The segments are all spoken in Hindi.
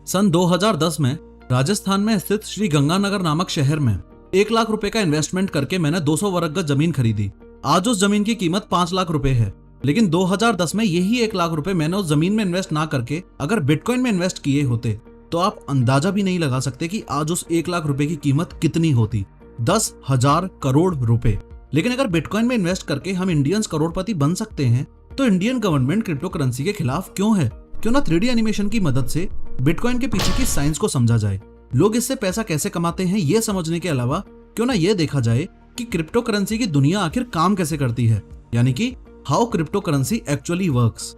सन 2010 में राजस्थान में स्थित श्री गंगानगर नामक शहर में 1 लाख रुपए का इन्वेस्टमेंट करके मैंने 200 वर्ग गज जमीन खरीदी। आज उस जमीन की कीमत 5 लाख रुपए है, लेकिन 2010 में यही 1 लाख रुपए मैंने उस जमीन में इन्वेस्ट ना करके अगर बिटकॉइन में इन्वेस्ट किए होते तो आप अंदाजा भी नहीं लगा सकते कि आज उस 1 लाख रुपए की कीमत कितनी होती, 10,000 करोड़ रुपए। लेकिन अगर बिटकॉइन में इन्वेस्ट करके हम इंडियंस करोड़पति बन सकते हैं तो इंडियन गवर्नमेंट क्रिप्टो करेंसी के खिलाफ क्यों है? क्यों ना 3D एनिमेशन की मदद से बिटकॉइन के पीछे की साइंस को समझा जाए, लोग इससे पैसा कैसे कमाते हैं ये समझने के अलावा क्यों ना ये देखा जाए कि क्रिप्टो करेंसी की दुनिया आखिर काम कैसे करती है, यानी कि how crypto currency actually works.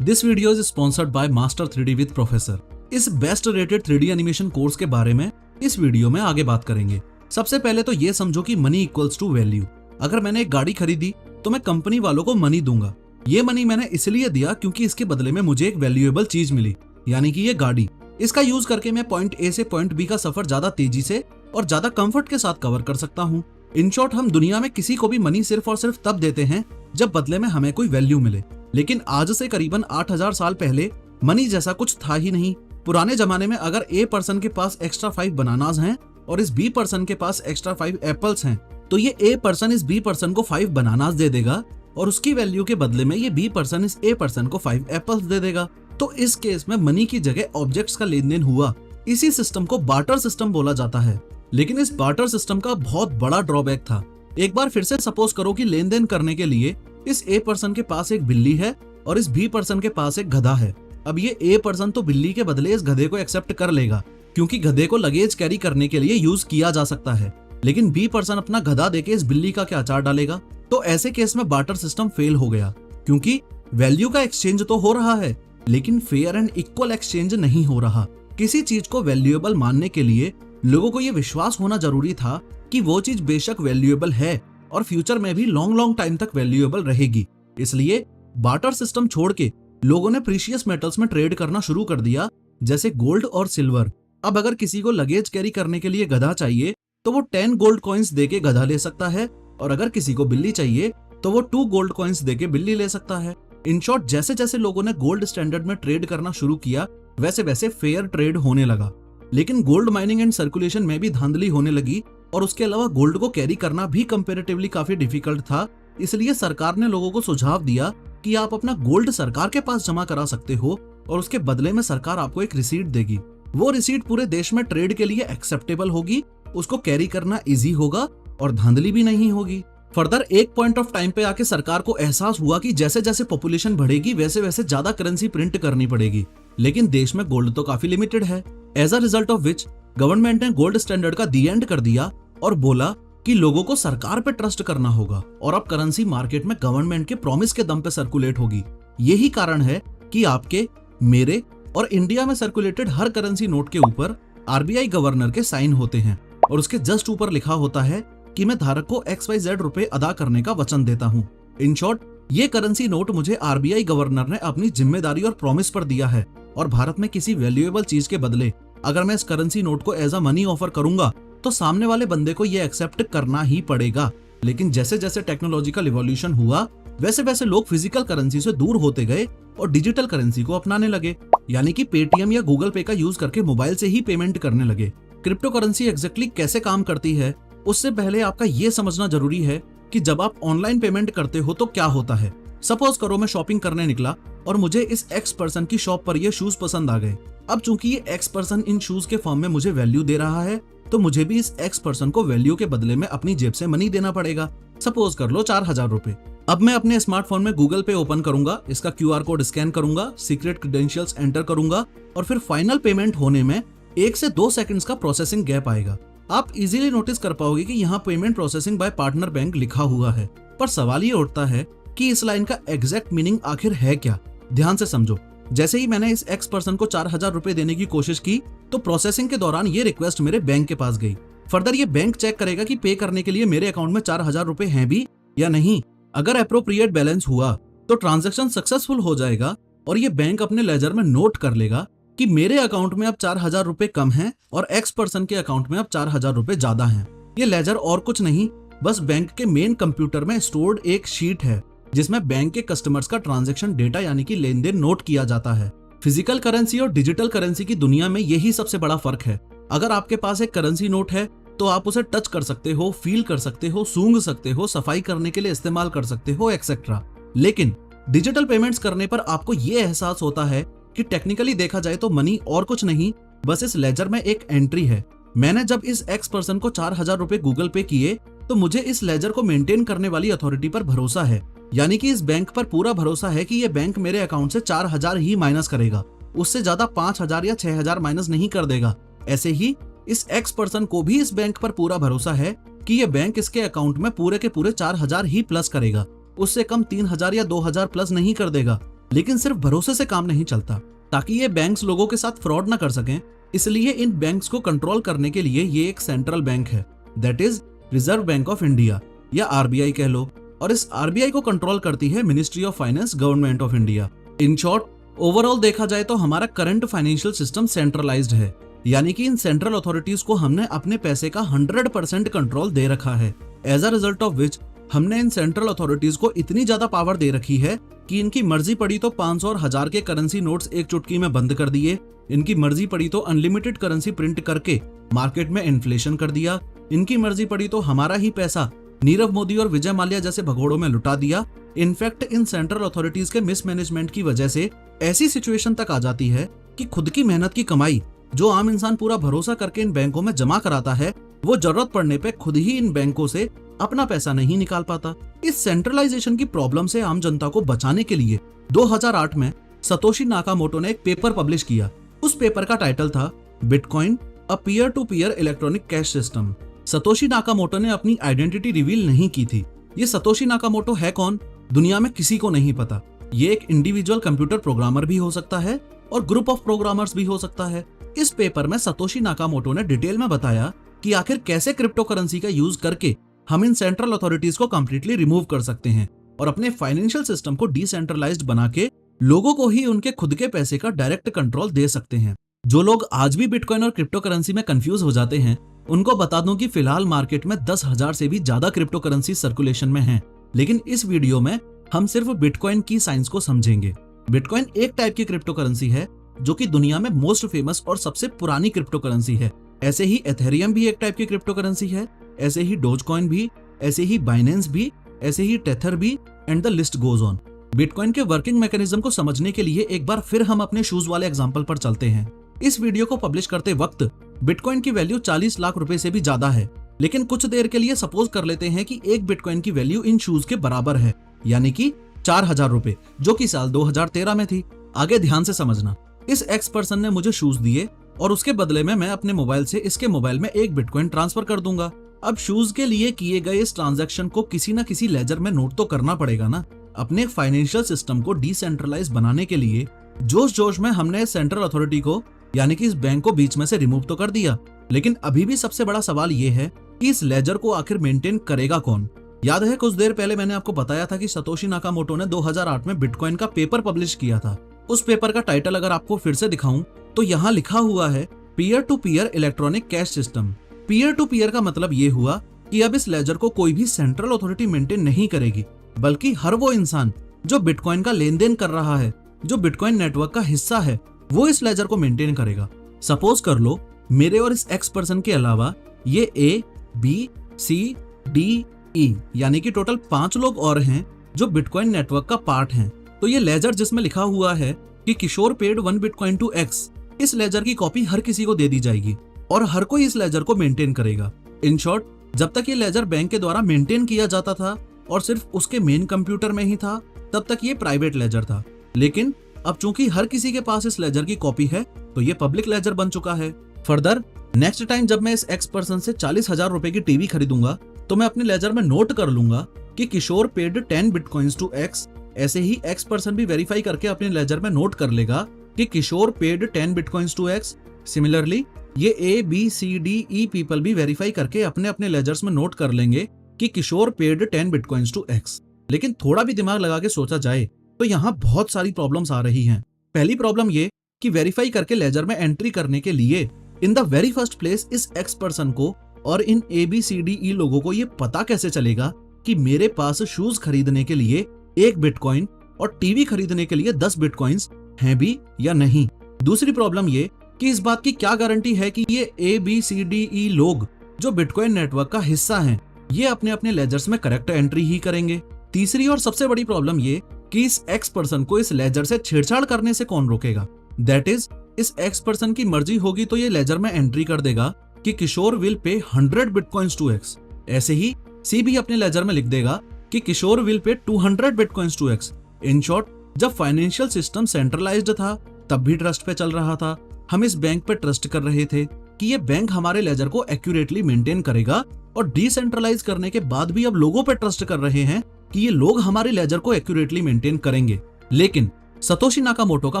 This video is sponsored by master 3D with professor. इस best rated 3D animation course के बारे में इस वीडियो में आगे बात करेंगे। सबसे पहले तो ये समझो कि मनी इक्वल्स टू वैल्यू। अगर मैंने एक गाड़ी खरीदी तो मैं कंपनी वालों को मनी दूंगा। ये मनी मैंने इसलिए दिया क्योंकि इसके बदले में मुझे एक वैल्यूएबल चीज मिली, यानी कि ये गाड़ी। इसका यूज करके मैं पॉइंट ए से पॉइंट बी का सफर ज्यादा तेजी से और ज्यादा कंफर्ट के साथ कवर कर सकता हूँ। इन शॉर्ट, हम दुनिया में किसी को भी मनी सिर्फ और सिर्फ तब देते हैं जब बदले में हमें कोई वैल्यू मिले। लेकिन आज से करीबन 8,000 साल पहले मनी जैसा कुछ था ही नहीं। पुराने जमाने में अगर ए पर्सन के पास एक्स्ट्रा 5 बनानास हैं और इस बी पर्सन के पास एक्स्ट्रा 5 एप्पल्स हैं, तो ये ए पर्सन इस बी पर्सन को 5 बनानास दे देगा और उसकी वैल्यू के बदले में ये बी पर्सन इस ए पर्सन को 5 एप्पल्स दे देगा। तो इस केस में मनी की जगह ऑब्जेक्ट्स का लेन देन हुआ। इसी सिस्टम को बार्टर सिस्टम बोला जाता है। लेकिन इस बार्टर सिस्टम का बहुत बड़ा ड्रॉबैक था। एक बार फिर से सपोज करो कि लेन देन करने के लिए इस ए पर्सन के पास एक बिल्ली है और इस बी पर्सन के पास एक गधा है। अब ये ए पर्सन तो बिल्ली के बदले इस गधे को एक्सेप्ट कर लेगा क्योंकि गधे को लगेज कैरी करने के लिए यूज किया जा सकता है, लेकिन बी पर्सन अपना गधा देके इस बिल्ली का क्या अचार डालेगा? तो ऐसे केस में बार्टर सिस्टम फेल हो गया क्योंकि वैल्यू का एक्सचेंज तो हो रहा है लेकिन फेयर एंड इक्वल एक्सचेंज नहीं हो रहा। किसी चीज को वैल्यूएबल मानने के लिए लोगों को यह विश्वास होना जरूरी था कि वो चीज बेशक वैल्यूएबल है और फ्यूचर में भी लॉन्ग टाइम तक वैल्यूएबल रहेगी। इसलिए बार्टर सिस्टम छोड़ के लोगों ने प्रीशियस मेटल्स में ट्रेड करना शुरू कर दिया, जैसे गोल्ड और सिल्वर। अब अगर किसी को लगेज कैरी करने के लिए गधा चाहिए तो वो 10 गोल्ड कॉइंस देके गधा ले सकता है, और अगर किसी को बिल्ली चाहिए तो वो 2 गोल्ड कॉइंस देके बिल्ली ले सकता है। इन शॉर्ट, जैसे जैसे लोगों ने गोल्ड स्टैंडर्ड में ट्रेड करना शुरू किया वैसे वैसे फेयर ट्रेड होने लगा। लेकिन गोल्ड माइनिंग एंड सर्कुलेशन में भी धांधली होने लगी और उसके अलावा गोल्ड को कैरी करना भी कंपैरेटिवली काफी डिफिकल्ट था। इसलिए सरकार ने लोगों को सुझाव दिया कि आप अपना गोल्ड सरकार के पास जमा करा सकते हो और उसके बदले में सरकार आपको एक रिसीट देगी। वो रिसीट पूरे देश में ट्रेड के लिए एक्सेप्टेबल होगी, उसको कैरी करना इजी होगा और धांधली भी नहीं होगी। फर्दर एक पॉइंट ऑफ टाइम पे आके सरकार को एहसास हुआ कि जैसे जैसे पॉपुलेशन बढ़ेगी वैसे वैसे ज्यादा करेंसी प्रिंट करनी पड़ेगी, लेकिन देश में गोल्ड तो काफी लिमिटेड है। As a result of which government ने गोल्ड स्टैंडर्ड का दी एंड कर दिया और बोला कि लोगों को सरकार पे ट्रस्ट करना होगा और अब करेंसी मार्केट में गवर्नमेंट के प्रॉमिस के दम पे सर्कुलेट होगी। यही कारण है कि आपके, मेरे और इंडिया में सर्कुलेटेड हर करेंसी नोट के ऊपर RBI गवर्नर के साइन होते हैं और उसके जस्ट ऊपर लिखा होता है कि मैं धारक को XYZ रुपए अदा करने का वचन देता हूँ। इन शॉर्ट, ये करेंसी नोट मुझे RBI गवर्नर ने अपनी जिम्मेदारी और प्रॉमिस पर दिया है और भारत में किसी वैल्यूएबल चीज के बदले अगर मैं इस करेंसी नोट को एज अ मनी ऑफर करूंगा तो सामने वाले बंदे को ये एक्सेप्ट करना ही पड़ेगा। लेकिन जैसे जैसे टेक्नोलॉजिकल इवोल्यूशन हुआ वैसे वैसे लोग फिजिकल करेंसी से दूर होते गए और डिजिटल करेंसी को अपनाने लगे, यानी कि पेटीएम या गूगल पे का यूज करके मोबाइल से ही पेमेंट करने लगे। क्रिप्टो करेंसी एग्जैक्टली कैसे काम करती है उससे पहले आपका ये समझना जरूरी है कि जब आप ऑनलाइन पेमेंट करते हो तो क्या होता है। सपोज करो मैं शॉपिंग करने निकला और मुझे इस एक्स पर्सन की शॉप पर ये शूज पसंद आ गए। अब चूंकि ये एक्स पर्सन इन शूज के फॉर्म में मुझे वैल्यू दे रहा है तो मुझे भी इस एक्स पर्सन को वैल्यू के बदले में अपनी जेब से मनी देना पड़ेगा। सपोज कर लो 4,000 रुपए। अब मैं अपने स्मार्टफोन में गूगल पे ओपन करूंगा, इसका QR कोड स्कैन करूंगा, सीक्रेट क्रेडेंशियल्स एंटर करूंगा और फिर फाइनल पेमेंट होने में 1 से 2 सेकंड्स का प्रोसेसिंग गैप आएगा। आप इजीली नोटिस कर पाओगे कि यहाँ payment processing bye partner bank लिखा हुआ है, पर सवाल ये उठता है कि इस लाइन का एग्जैक्ट मीनिंग आखिर है क्या। ध्यान से समझो, जैसे ही मैंने इस एक्स पर्सन को 4,000 रुपए देने की कोशिश की तो प्रोसेसिंग के दौरान ये रिक्वेस्ट मेरे बैंक के पास गई। फर्दर ये बैंक चेक करेगा कि पे करने के लिए मेरे अकाउंट में 4,000 रुपए हैं भी या नहीं। अगर अप्रोप्रिएट बैलेंस हुआ तो ट्रांजैक्शन सक्सेसफुल हो जाएगा और ये बैंक अपने लेजर में नोट कर लेगा कि मेरे अकाउंट में अब 4,000 रुपए कम हैं और एक्स पर्सन के अकाउंट में अब 4,000 रुपए ज्यादा हैं। ये लेजर और कुछ नहीं बस बैंक के मेन कंप्यूटर में स्टोर्ड एक शीट है जिसमें बैंक के कस्टमर्स का ट्रांजैक्शन डेटा यानी कि लेन देन नोट किया जाता है। फिजिकल करेंसी और डिजिटल करेंसी की दुनिया में यही सबसे बड़ा फर्क है। अगर आपके पास एक करेंसी नोट है तो आप उसे टच कर सकते हो, फील कर सकते हो, सूंघ सकते हो, सफाई करने के लिए इस्तेमाल कर सकते हो, एक्सेट्रा। लेकिन डिजिटल पेमेंट्स करने पर आपको ये एहसास होता है कि टेक्निकली देखा जाए तो मनी और कुछ नहीं, बस इस लेजर में एक एंट्री है। मैंने जब इस एक्स पर्सन को 4,000 रुपए गूगल पे किए तो मुझे इस लेजर को मेंटेन करने वाली अथॉरिटी पर भरोसा है, यानी कि इस बैंक पर पूरा भरोसा है कि ये बैंक मेरे अकाउंट से 4,000 ही माइनस करेगा, उससे ज्यादा 5,000 या 6,000 माइनस नहीं कर देगा। ऐसे ही इस एक्स पर्सन को भी इस बैंक पर पूरा भरोसा है कि ये बैंक इसके अकाउंट में पूरे के पूरे 4,000 ही प्लस करेगा, उससे कम 3,000 या 2,000 प्लस नहीं कर देगा। लेकिन सिर्फ भरोसे से काम नहीं चलता। ताकि ये बैंक्स लोगों के साथ फ्रॉड ना कर सकें, इसलिए इन बैंक्स को कंट्रोल करने के लिए ये एक सेंट्रल बैंक है, that is reserve bank of India या आरबीआई कह लो। और इस आरबीआई को कंट्रोल करती है ministry of finance, government of India. In short, overall देखा जाए तो हमारा करंट फाइनेंशियल सिस्टम सेंट्रलाइज्ड है, यानी कि इन सेंट्रल अथॉरिटीज को हमने अपने पैसे का 100% कंट्रोल दे रखा है। As a result of which हमने इन सेंट्रल अथॉरिटीज को इतनी ज्यादा पावर दे रखी है कि इनकी मर्जी पड़ी तो 500 और 1000 के करेंसी नोट्स एक चुटकी में बंद कर दिए, इनकी मर्जी पड़ी तो अनलिमिटेड करेंसी प्रिंट करके मार्केट में इन्फ्लेशन कर दिया, इनकी मर्जी पड़ी तो हमारा ही पैसा नीरव मोदी और विजय माल्या जैसे भगोड़ों में लुटा दिया। इनफैक्ट इन सेंट्रल अथॉरिटीज के मिसमैनेजमेंट की वजह से ऐसी सिचुएशन तक आ जाती है कि खुद की मेहनत की कमाई जो आम इंसान पूरा भरोसा करके इन बैंकों में जमा कराता है, वो जरूरत पड़ने पे खुद ही इन बैंकों से अपना पैसा नहीं निकाल पाता। इस सेंट्रलाइजेशन की प्रॉब्लम से आम जनता को बचाने के लिए 2008 में सतोशी नाकामोटो ने एक पेपर पब्लिश किया। उस पेपर का टाइटल था Bitcoin, a peer to peer electronic cash system. Satoshi Nakamoto ने अपनी आइडेंटिटी रिवील नहीं की थी। ये सतोशी नाकामोटो है कौन, दुनिया में किसी को नहीं पता। ये एक इंडिविजुअल कंप्यूटर प्रोग्रामर भी हो सकता है और ग्रुप ऑफ प्रोग्रामर्स भी हो सकता है। इस पेपर में सतोशी नाकामोटो ने डिटेल में बताया कि आखिर कैसे क्रिप्टो करेंसी का यूज करके हम इन सेंट्रल अथॉरिटीज को कंप्लीटली रिमूव कर सकते हैं और अपने फाइनेंशियल सिस्टम को डिसेंट्रलाइज्ड बना के लोगों को ही उनके खुद के पैसे का डायरेक्ट कंट्रोल दे सकते हैं। जो लोग आज भी बिटकॉइन और क्रिप्टो करेंसी में कंफ्यूज हो जाते हैं, उनको बता दूं कि फिलहाल मार्केट में 10,000 से भी ज्यादा क्रिप्टो करेंसी सर्कुलेशन में हैं। लेकिन इस वीडियो में हम सिर्फ बिटकॉइन की साइंस को समझेंगे। बिटकॉइन एक टाइप की क्रिप्टो करेंसी है जो कि दुनिया में मोस्ट फेमस और सबसे पुरानी क्रिप्टो करेंसी है। ऐसे ही एथेरियम भी एक टाइप की क्रिप्टो करेंसी है, ऐसे ही डोजकॉइन भी, ऐसे ही बाइनेंस भी, ऐसे ही टेथर भी, and the list goes on. Bitcoin के वर्किंग मैकेनिज्म को समझने के लिए एक बार फिर हम अपने शूज वाले एग्जांपल पर चलते हैं। इस वीडियो को पब्लिश करते वक्त बिटकॉइन की वैल्यू 40 लाख रुपए से भी ज्यादा है, लेकिन कुछ देर के लिए सपोज कर लेते हैं कि एक बिटकॉइन की वैल्यू इन शूज के बराबर है, यानी कि 4,000 रुपए, जो कि साल 2013 में थी। आगे ध्यान से समझना। इस एक्स पर्सन ने मुझे शूज दिए और उसके बदले में मैं अपने मोबाइल से इसके मोबाइल में एक बिटकॉइन ट्रांसफर कर दूंगा। अब शूज के लिए किए गए इस ट्रांजैक्शन को किसी न किसी लेजर में नोट तो करना पड़ेगा ना। अपने फाइनेंशियल सिस्टम को डिसेंट्रलाइज बनाने के लिए जोश जोश में हमने सेंट्रल अथॉरिटी को यानी कि इस बैंक को बीच में से रिमूव तो कर दिया, लेकिन अभी भी सबसे बड़ा सवाल ये है कि इस लेजर को आखिर मेंटेन करेगा कौन। याद है कुछ देर पहले मैंने आपको बताया था कि सतोशी नाकामोटो ने 2008 में बिटकॉइन का पेपर पब्लिश किया था। उस पेपर का टाइटल अगर आपको फिर से दिखाऊं तो यहाँ लिखा हुआ है peer to peer electronic cash system. Peer to peer का मतलब ये हुआ कि अब इस लेजर को कोई भी सेंट्रल अथॉरिटी मेंटेन नहीं करेगी, बल्कि हर वो इंसान जो बिटकॉइन का लेन देन कर रहा है, जो बिटकॉइन नेटवर्क का हिस्सा है, वो इस लेजर को मेंटेन करेगा। सपोज कर लो मेरे और इस एक्स पर्सन के अलावा ये ए, बी, सी, डी, ई यानी कि टोटल 5 लोग और हैं जो बिटकॉइन नेटवर्क का पार्ट हैं। तो ये लेजर जिसमें लिखा हुआ है कि Kishore paid 1 bitcoin to x, इस लेजर की कॉपी हर किसी को दे दी जाएगी और हर कोई इस लेजर को मेंटेन करेगा। इन शॉर्ट, जब तक ये लेजर बैंक के द्वारा मेंटेन किया जाता था और सिर्फ उसके मेन कंप्यूटर में ही था, तब तक ये प्राइवेट लेजर था। लेकिन अब चूंकि हर किसी के पास इस लेजर की कॉपी है, तो ये पब्लिक लेजर बन चुका है। फर्दर नेक्स्ट टाइम जब मैं इस एक्स पर्सन से 40,000 रुपए की टीवी खरीदूंगा तो मैं अपने लेजर में नोट कर लूंगा कि Kishore paid 10 bitcoins to X. ऐसे ही एक्स पर्सन भी वेरीफाई करके अपने लेजर में नोट कर लेगा कि Kishore paid 10 bitcoins to X. Similarly ये A, B, C, D, E people भी वेरीफाई करके अपने अपने लेजर्स में नोट कर लेंगे कि Kishore paid 10 bitcoins to X. लेकिन थोड़ा भी दिमाग लगा के सोचा जाए तो यहाँ बहुत सारी प्रॉब्लम्स आ रही हैं। पहली प्रॉब्लम ये कि वेरीफाई करके लेजर में एंट्री करने के लिए in the very first place इस एक्स पर्सन को और इन ABCDE लोगों को ये पता कैसे चलेगा कि मेरे पास शूज खरीदने के लिए 1 बिटकॉइन और टीवी खरीदने के लिए 10 बिटकॉइंस हैं भी या नहीं। दूसरी प्रॉब्लम ये कि इस बात की क्या गारंटी है कि ये ABCDE लोग जो बिटकॉइन नेटवर्क का हिस्सा हैं, ये अपने अपने लेजर्स में करेक्ट एंट्री ही करेंगे। तीसरी और सबसे बड़ी प्रॉब्लम ये कि इस एक्स पर्सन को इस लेजर से छेड़छाड़ करने से कौन रोकेगा। दैट इज, इस एक्स पर्सन की मर्जी होगी तो ये लेजर में एंट्री कर देगा कि किशोर विल पे 100 बिटकॉइंस टू एक्स। ऐसे ही सी भी अपने लेजर में लिख देगा कि किशोर will pay 200 bitcoins to X. In short, जब फाइनेंशियल सिस्टम सेंट्रलाइज्ड था तब भी ट्रस्ट पे चल रहा था। हम इस बैंक पे ट्रस्ट कर रहे थे कि ये बैंक हमारे लेजर को एक्यूरेटली मेंटेन करेगा, और डिसेंट्रलाइज करने के बाद भी अब लोगों पे ट्रस्ट कर रहे हैं कि ये लोग हमारे लेजर को एक्यूरेटली मेंटेन करेंगे। लेकिन सतोशी नाकामोटो का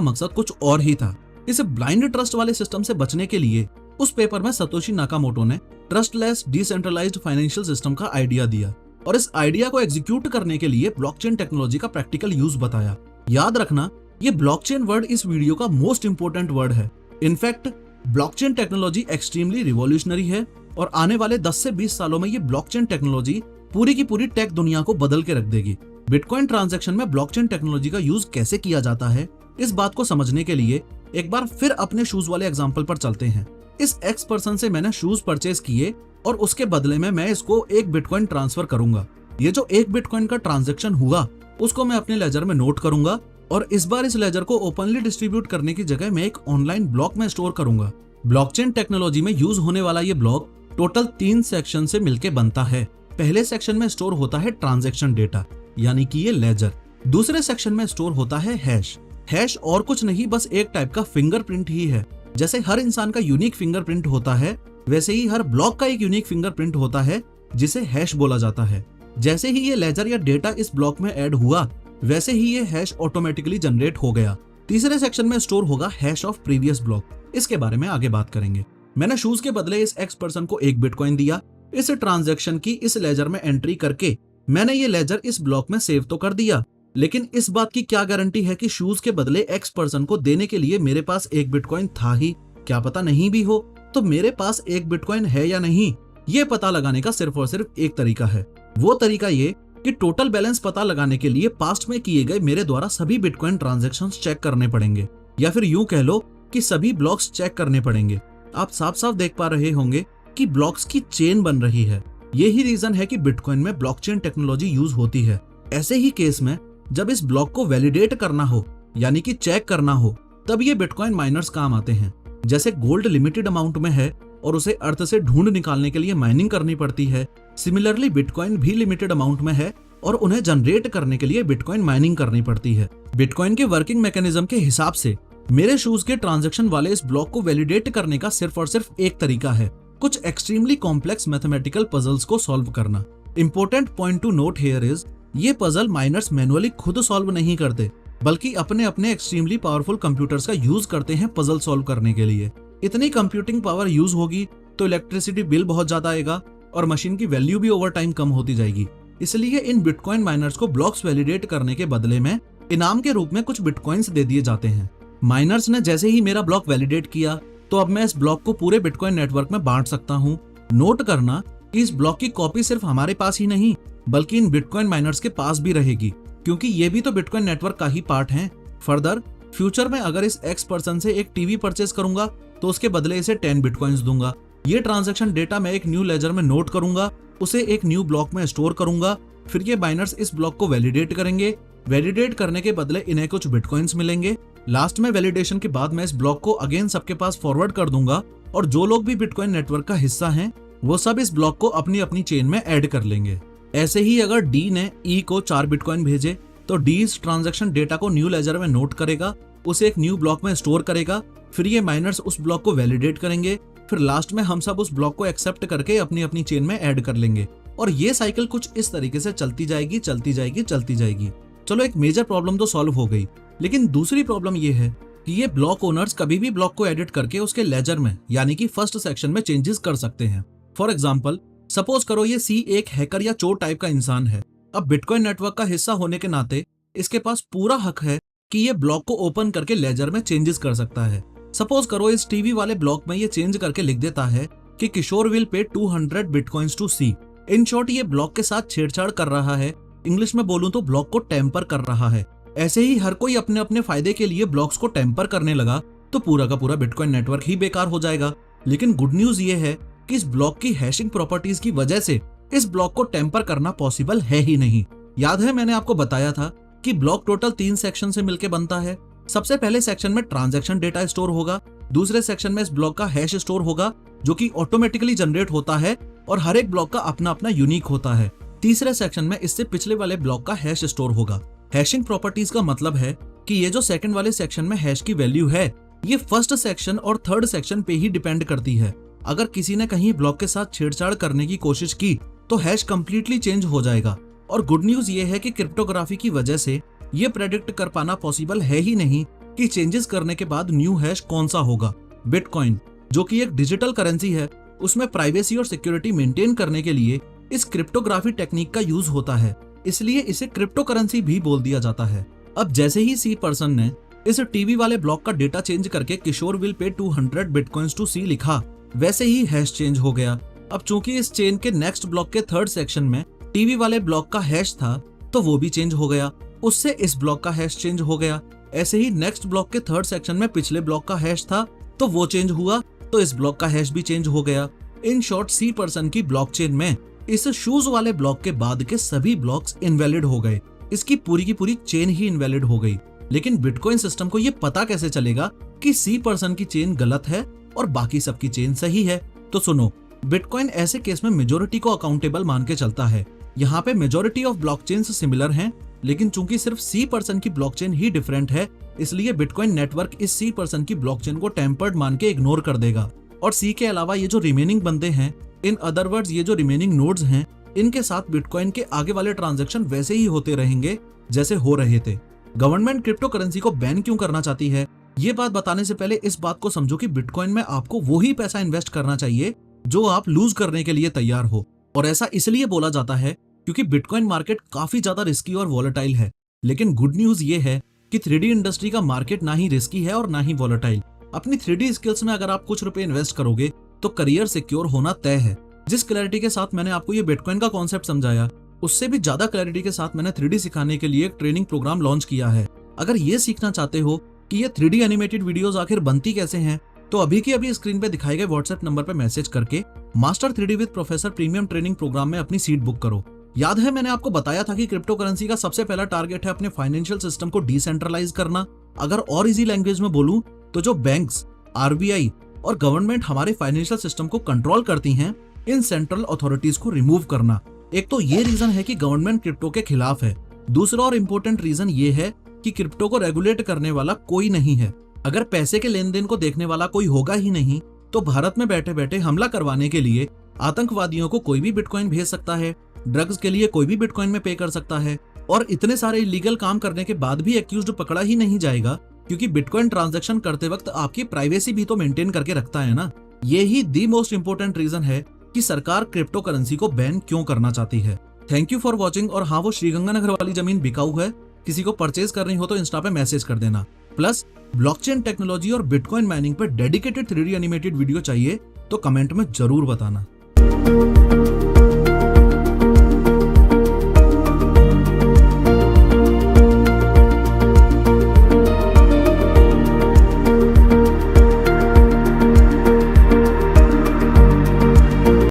मकसद कुछ और ही था। इस ब्लाइंड ट्रस्ट वाले सिस्टम से बचने के लिए उस पेपर में सतोशी नाकामोटो ने ट्रस्टलेस डिसेंट्रलाइज्ड फाइनेंशियल सिस्टम का आइडिया दिया, और इस आइडिया को एग्जीक्यूट करने के लिए ब्लॉकचेन टेक्नोलॉजी का प्रैक्टिकल यूज बताया। याद रखना, ये ब्लॉकचेन वर्ड इस वीडियो का मोस्ट इंपोर्टेंट वर्ड है। In fact blockchain technology extremely revolutionary है, और आने वाले 10 से 20 सालों में ये ब्लॉकचेन टेक्नोलॉजी पूरी की पूरी टेक दुनिया को बदल के रख देगी। बिटकॉइन ट्रांजैक्शन में ब्लॉकचेन टेक्नोलॉजी का यूज कैसे किया जाता है, इस बात को समझने के लिए एक बार फिर अपने शूज वाले एग्जांपल पर चलते हैं। इस एक्स पर्सन से मैंने शूज परचेज किए और उसके बदले में मैं इसको 1 बिटकॉइन ट्रांसफर करूंगा। ये जो 1 बिटकॉइन का ट्रांजैक्शन हुआ उसको मैं अपने लेजर में नोट करूंगा, और इस बार इस लेजर को ओपनली डिस्ट्रीब्यूट करने की जगह मैं एक ऑनलाइन ब्लॉक में स्टोर करूंगा। ब्लॉकचेन टेक्नोलॉजी में यूज होने वाला ये ब्लॉक टोटल 3 सेक्शन से मिलकर बनता है। पहले सेक्शन में स्टोर होता है ट्रांजैक्शन डेटा, यानी कि ये लेजर। दूसरे सेक्शन में स्टोर होता है हैश। हैश और कुछ नहीं, बस एक टाइप का फिंगरप्रिंट ही है। जैसे हर इंसान का यूनिक फिंगरप्रिंट होता है, वैसे ही हर ब्लॉक का एक यूनिक फिंगरप्रिंट होता है जिसे हैश बोला जाता है। जैसे ही ये लेजर या डेटा इस ब्लॉक में ऐड हुआ, वैसे ही ये हैश ऑटोमेटिकली जनरेट हो गया। तीसरे सेक्शन में स्टोर होगा हैश ऑफ प्रीवियस ब्लॉक। इसके बारे में आगे बात करेंगे। मैंने शूज के बदले इस एक्स पर्सन को 1 बिटकॉइन दिया। इस ट्रांजैक्शन की इस लेजर में एंट्री करके मैंने ये लेजर इस ब्लॉक में सेव तो कर दिया, लेकिन इस बात की क्या गारंटी है कि शूज के बदले एक्स पर्सन को देने के लिए मेरे पास 1 बिटकॉइन था ही? क्या पता नहीं भी हो। तो मेरे पास 1 बिटकॉइन है या नहीं, ये पता लगाने का सिर्फ और सिर्फ एक तरीका है। वो तरीका ये कि टोटल बैलेंस पता लगाने के लिए पास्ट में किए गए मेरे द्वारा सभी बिटकॉइन ट्रांजैक्शंस चेक करने पड़ेंगे, या फिर यूं कह लो कि सभी ब्लॉक्स चेक करने पड़ेंगे। आप साफ साफ देख पा रहे होंगे कि ब्लॉक्स की चेन बन रही है। यही रीजन है कि बिटकॉइन में ब्लॉकचेन टेक्नोलॉजी यूज होती है। ऐसे ही केस में जब इस ब्लॉक को वैलिडेट करना हो, यानी कि चेक करना हो, तब ये बिटकॉइन माइनर्स काम आते हैं। जैसे गोल्ड लिमिटेड अमाउंट में है और उसे अर्थ से ढूंढ निकालने के लिए माइनिंग करनी पड़ती है, सिमिलरली बिटकॉइन भी लिमिटेड अमाउंट में है और उन्हें जनरेट करने के लिए बिटकॉइन माइनिंग करनी पड़ती है। बिटकॉइन के वर्किंग मैकेनिज्म के हिसाब से मेरे शूज के ट्रांजैक्शन वाले इस ब्लॉक को वैलिडेट करने का सिर्फ और सिर्फ एक तरीका है, कुछ एक्सट्रीमली कॉम्प्लेक्स मैथमेटिकल पजल्स को सॉल्व करना। Important point two note here is, ये पजल माइनर्स मैनुअली खुद सॉल्व नहीं करते, बल्कि अपने अपने एक्सट्रीमली पावरफुल कंप्यूटर्स का यूज करते हैं पजल सॉल्व करने के लिए। इतनी कंप्यूटिंग पावर यूज होगी तो इलेक्ट्रिसिटी बिल बहुत ज्यादा आएगा और मशीन की वैल्यू भी ओवर टाइम कम होती जाएगी। इसलिए इन बिटकॉइन माइनर्स को ब्लॉक्स वैलिडेट करने के बदले में इनाम के रूप में कुछ बिटकॉइंस दे दिए जाते हैं। माइनर्स ने जैसे ही मेरा ब्लॉक वैलिडेट किया, तो अब मैं इस ब्लॉक को पूरे बिटकॉइन नेटवर्क में बांट सकता हूँ। नोट करना कि इस ब्लॉक की कॉपी सिर्फ हमारे पास ही नहीं, बल्कि इन बिटकॉइन माइनर्स के पास भी रहेगी, क्योंकि ये भी तो बिटकॉइन नेटवर्क का ही पार्ट है। फर्दर फ्यूचर में अगर इस एक्स पर्सन से एक टीवी परचेज करूंगा तो उसके बदले इसे 10 बिटकॉइंस दूंगा। ये ट्रांजैक्शन डेटा मैं एक न्यू लेजर में नोट करूंगा, उसे एक न्यू ब्लॉक में स्टोर करूंगा, फिर ये माइनर्स इस ब्लॉक को वैलिडेट करेंगे। वैलिडेट करने के बदले इन्हें कुछ बिटकॉइंस मिलेंगे। लास्ट में वैलिडेशन के बाद मैं इस ब्लॉक को अगेन सबके पास फॉरवर्ड कर दूंगा, और जो लोग भी बिटकॉइन नेटवर्क का हिस्सा हैं वो सब इस ब्लॉक को अपनी अपनी चेन में ऐड कर लेंगे। ऐसे ही अगर डी ने ई को 4 बिटकॉइन भेजे तो डी इस ट्रांजैक्शन डेटा को न्यू लेजर में नोट करेगा, उसे एक न्यू ब्लॉक में स्टोर करेगा, फिर ये माइनर्स उस ब्लॉक को वैलिडेट करेंगे, फिर लास्ट में हम सब उस ब्लॉक को एक्सेप्ट करके अपनी अपनी चेन में ऐड कर लेंगे, और ये साइकिल कुछ इस तरीके से चलती जाएगी चलती जाएगी चलती जाएगी। चलो, एक मेजर प्रॉब्लम तो सॉल्व हो गई, लेकिन दूसरी प्रॉब्लम ये है कि ये ब्लॉक ओनर्स कभी भी ब्लॉक को एडिट करके उसके लेजर में, यानी कि फर्स्ट सेक्शन में चेंजेस कर सकते हैं। फॉर एग्जाम्पल, सपोज करो ये सी एक हैकर या चोर टाइप का इंसान है। अब बिटकॉइन नेटवर्क का हिस्सा होने के नाते इसके पास पूरा हक है कि ये ब्लॉक को ओपन करके लेजर में चेंजेस कर सकता है। सपोज करो इस टीवी वाले ब्लॉक में ये चेंज करके लिख देता है कि किशोर will pay 200 bitcoins to C. In short ये ब्लॉक के साथ छेड़छाड़ कर रहा है, इंग्लिश में बोलूं तो ब्लॉक को टेम्पर कर रहा है। ऐसे ही हर कोई अपने अपने फायदे के लिए ब्लॉक्स को टेम्पर करने लगा तो पूरा का पूरा बिटकॉइन नेटवर्क ही बेकार हो जाएगा। लेकिन गुड न्यूज ये है कि इस ब्लॉक की हैशिंग प्रॉपर्टीज की वजह से इस ब्लॉक को टेम्पर करना पॉसिबल है ही नहीं। याद है मैंने आपको बताया था कि ब्लॉक टोटल 3 सेक्शन से मिलकर बनता है। सबसे पहले सेक्शन में ट्रांजैक्शन डेटा स्टोर होगा, दूसरे सेक्शन में इस ब्लॉक का हैश स्टोर होगा जो कि ऑटोमेटिकली जनरेट होता है और हर एक ब्लॉक का अपना अपना यूनिक होता है। तीसरे सेक्शन में इससे पिछले वाले ब्लॉक का हैश स्टोर होगा। हैशिंग प्रॉपर्टीज का मतलब है कि ये जो सेकंड वाले सेक्शन में हैश की वैल्यू है ये फर्स्ट सेक्शन और थर्ड सेक्शन पे ही डिपेंड करती है। अगर किसी ने कहीं ब्लॉक के साथ छेड़छाड़ करने की कोशिश की तो हैश कंप्लीटली चेंज हो जाएगा। और गुड न्यूज ये है कि क्रिप्टोग्राफी की वजह से ये प्रेडिक्ट कर पाना पॉसिबल है ही नहीं कि चेंजेस करने के बाद न्यू हैश कौन सा होगा। बिटकॉइन जो कि एक डिजिटल करेंसी है, उसमें प्राइवेसी और सिक्योरिटी मेंटेन करने के लिए इस क्रिप्टोग्राफी टेक्निक का यूज होता है, इसलिए इसे क्रिप्टो करेंसी भी बोल दिया जाता है। अब जैसे ही सी पर्सन ने इस टीवी वाले ब्लॉक का डेटा चेंज करके किशोर विल पे 200 बिटकॉइंस टू सी लिखा, वैसे ही हैश चेंज हो गया। अब चूंकि इस चेन के नेक्स्ट ब्लॉक के थर्ड सेक्शन में टीवी वाले ब्लॉक का हैश था तो वो भी चेंज हो गया, उससे इस ब्लॉक का हैश चेंज हो गया। ऐसे ही नेक्स्ट ब्लॉक के थर्ड सेक्शन में पिछले ब्लॉक का हैश था तो वो चेंज हुआ तो इस ब्लॉक का हैश भी चेंज हो गया। इन शॉर्ट सी पर्सन की ब्लॉकचेन में इस शूज वाले ब्लॉक के बाद के सभी ब्लॉक्स इनवैलिड हो गए, इसकी पूरी की पूरी चेन ही इनवैलिड हो गई। लेकिन बिटकॉइन सिस्टम को ये पता कैसे चलेगा कि सी पर्सन की चेन गलत है और बाकी सबकी चेन सही है? तो सुनो, बिटकॉइन ऐसे केस में मेजोरिटी को अकाउंटेबल मान के चलता है। यहाँ पे मेजोरिटी ऑफ ब्लॉकचेन्स सिमिलर हैं, लेकिन चूंकि सिर्फ सी पर्सन की ब्लॉकचेन ही डिफरेंट है, इसलिए बिटकॉइन नेटवर्क इस सी पर्सन की ब्लॉकचेन को टेम्पर्ड मान के इग्नोर कर देगा। और सी के अलावा ये जो रिमेनिंग बंदे हैं, इन अदर वर्ड्स ये जो रिमेनिंग नोड्स हैं, इनके साथ बिटकॉइन के आगे वाले ट्रांजैक्शन वैसे ही होते रहेंगे जैसे हो रहे थे। गवर्नमेंट क्रिप्टो करेंसी को बैन क्यों करना चाहती है, ये बात बताने से पहले इस बात को समझो कि बिटकॉइन में आपको वही पैसा इन्वेस्ट करना चाहिए जो आप लूज करने के लिए तैयार हो। और ऐसा इसलिए बोला जाता है क्योंकि बिटकॉइन मार्केट काफी ज्यादा रिस्की और वॉलेटाइल है। लेकिन गुड न्यूज ये है कि 3D इंडस्ट्री का मार्केट ना ही रिस्की है और ना ही वॉलेटाइल। अपनी 3D स्किल्स में अगर आप कुछ रुपए इन्वेस्ट करोगे तो करियर सिक्योर होना तय है। जिस क्लैरिटी के साथ मैंने आपको ये बिटकॉइन का कॉन्सेप्ट समझाया, उससे भी ज्यादा क्लैरिटी के साथ मैंने 3D सिखाने के लिए एक ट्रेनिंग प्रोग्राम लॉन्च किया है। अगर ये सीखना चाहते हो कि ये 3D एनिमेटेड वीडियोस आखिर बनती कैसे हैं, तो अभी की अभी स्क्रीन पे दिखाए गए व्हाट्सएप नंबर पे मैसेज करके master 3D with professor premium training programme में अपनी सीट बुक करो। याद है मैंने आपको बताया था कि क्रिप्टो करेंसी का सबसे पहला टारगेट है अपने फाइनेंशियल सिस्टम को डिसेंट्रलाइज करना। अगर और इजी लैंग्वेज में बोलूं तो जो बैंक्स, RBI और गवर्नमेंट हमारे फाइनेंशियल सिस्टम को कंट्रोल करती हैं, इन सेंट्रल अथॉरिटीज को रिमूव करना। एक तो ये रीजन है कि गवर्नमेंट क्रिप्टो के खिलाफ है, दूसरा और इम्पोर्टेंट रीजन ये है कि क्रिप्टो को रेगुलेट करने वाला कोई नहीं है। अगर पैसे के लेन देन को देखने वाला कोई होगा ही नहीं तो भारत में बैठे बैठे हमला करवाने के लिए आतंकवादियों को कोई भी बिटकॉइन भेज सकता है, ड्रग्स के लिए कोई भी बिटकॉइन में पे कर सकता है, और इतने सारे इलीगल काम करने के बाद भी एक्यूज्ड पकड़ा ही नहीं जाएगा क्योंकि बिटकॉइन ट्रांजैक्शन करते वक्त आपकी प्राइवेसी भी तो मेंटेन करके रखता है ना। ये ही दी मोस्ट इंपोर्टेंट रीजन है कि सरकार क्रिप्टो करेंसी को बैन क्यों करना चाहती है। Thank you for watching. और हाँ, वो श्रीगंगानगर वाली जमीन बिकाऊ है, किसी को परचेज करनी हो तो इंस्टा पे मैसेज कर देना। प्लस ब्लॉकचेन टेक्नोलॉजी और बिटकॉइन माइनिंग पर डेडिकेटेड 3D एनिमेटेड वीडियो चाहिए तो कमेंट में जरूर बताना।